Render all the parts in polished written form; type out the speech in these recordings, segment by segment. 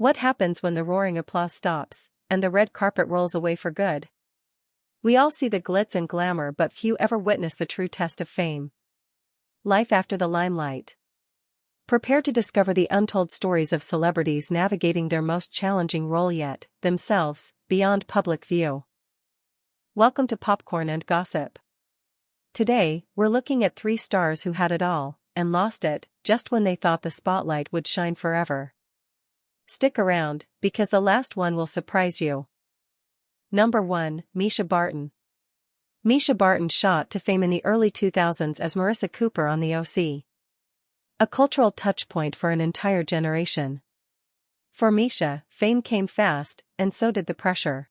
What happens when the roaring applause stops, and the red carpet rolls away for good? We all see the glitz and glamour, but few ever witness the true test of fame. Life after the limelight. Prepare to discover the untold stories of celebrities navigating their most challenging role yet, themselves, beyond public view. Welcome to Popcorn and Gossip. Today, we're looking at 3 stars who had it all, and lost it, just when they thought the spotlight would shine forever. Stick around, because the last one will surprise you. Number 1, Mischa Barton. Mischa Barton shot to fame in the early 2000s as Marissa Cooper on The OC. A cultural touchpoint for an entire generation. For Mischa, fame came fast, and so did the pressure.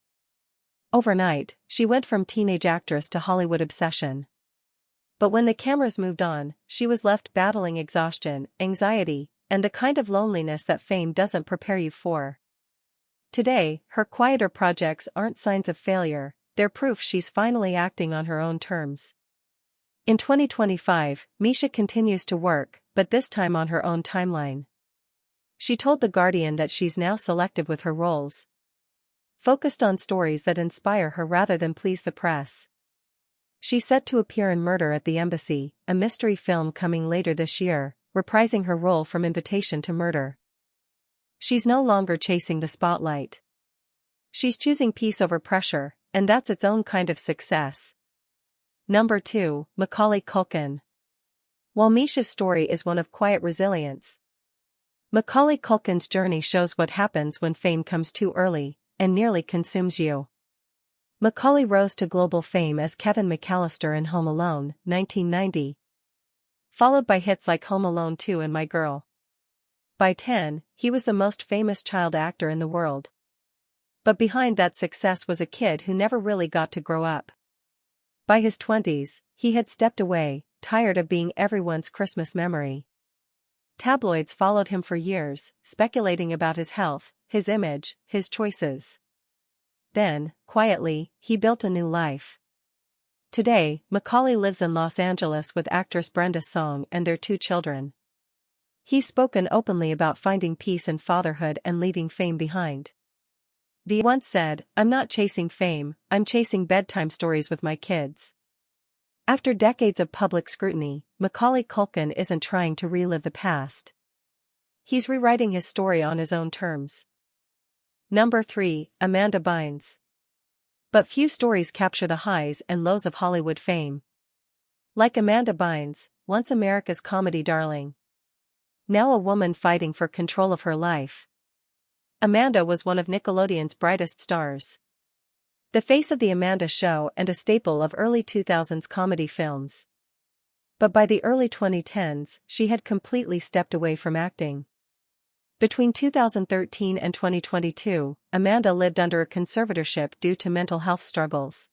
Overnight, she went from teenage actress to Hollywood obsession. But when the cameras moved on, she was left battling exhaustion, anxiety, and the kind of loneliness that fame doesn't prepare you for. Today, her quieter projects aren't signs of failure, they're proof she's finally acting on her own terms. In 2025, Mischa continues to work, but this time on her own timeline. She told The Guardian that she's now selective with her roles, focused on stories that inspire her rather than please the press. She's set to appear in Murder at the Embassy, a mystery film coming later this year, reprising her role from Invitation to Murder. She's no longer chasing the spotlight. She's choosing peace over pressure, and that's its own kind of success. Number 2, Macaulay Culkin. While Mischa's story is one of quiet resilience, Macaulay Culkin's journey shows what happens when fame comes too early and nearly consumes you. Macaulay rose to global fame as Kevin McAllister in Home Alone, 1990. Followed by hits like Home Alone 2 and My Girl. By 10, he was the most famous child actor in the world. But behind that success was a kid who never really got to grow up. By his 20s, he had stepped away, tired of being everyone's Christmas memory. Tabloids followed him for years, speculating about his health, his image, his choices. Then, quietly, he built a new life. Today, Macaulay lives in Los Angeles with actress Brenda Song and their 2 children. He's spoken openly about finding peace in fatherhood and leaving fame behind. He once said, "I'm not chasing fame, I'm chasing bedtime stories with my kids." After decades of public scrutiny, Macaulay Culkin isn't trying to relive the past. He's rewriting his story on his own terms. Number 3, Amanda Bynes. But few stories capture the highs and lows of Hollywood fame. Like Amanda Bynes, once America's comedy darling, now a woman fighting for control of her life. Amanda was one of Nickelodeon's brightest stars. The face of the Amanda Show and a staple of early 2000s comedy films. But by the early 2010s, she had completely stepped away from acting. Between 2013 and 2022, Amanda lived under a conservatorship due to mental health struggles.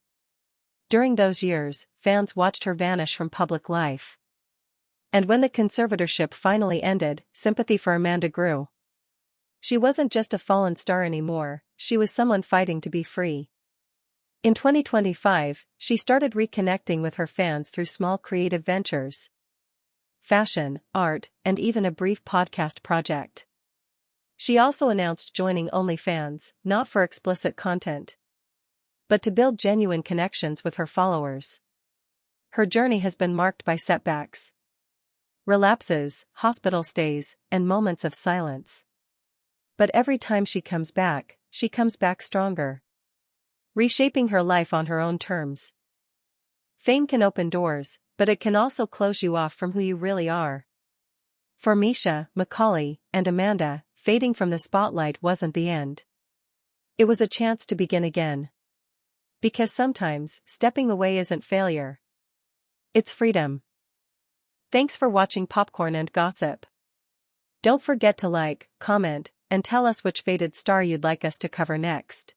During those years, fans watched her vanish from public life. And when the conservatorship finally ended, sympathy for Amanda grew. She wasn't just a fallen star anymore, she was someone fighting to be free. In 2025, she started reconnecting with her fans through small creative ventures. Fashion, art, and even a brief podcast project. She also announced joining OnlyFans, not for explicit content, but to build genuine connections with her followers. Her journey has been marked by setbacks, relapses, hospital stays, and moments of silence. But every time she comes back stronger. Reshaping her life on her own terms. Fame can open doors, but it can also close you off from who you really are. For Mischa, Macaulay, and Amanda, fading from the spotlight wasn't the end. It was a chance to begin again. Because sometimes, stepping away isn't failure. It's freedom. Thanks for watching Popcorn and Gossip. Don't forget to like, comment, and tell us which faded star you'd like us to cover next.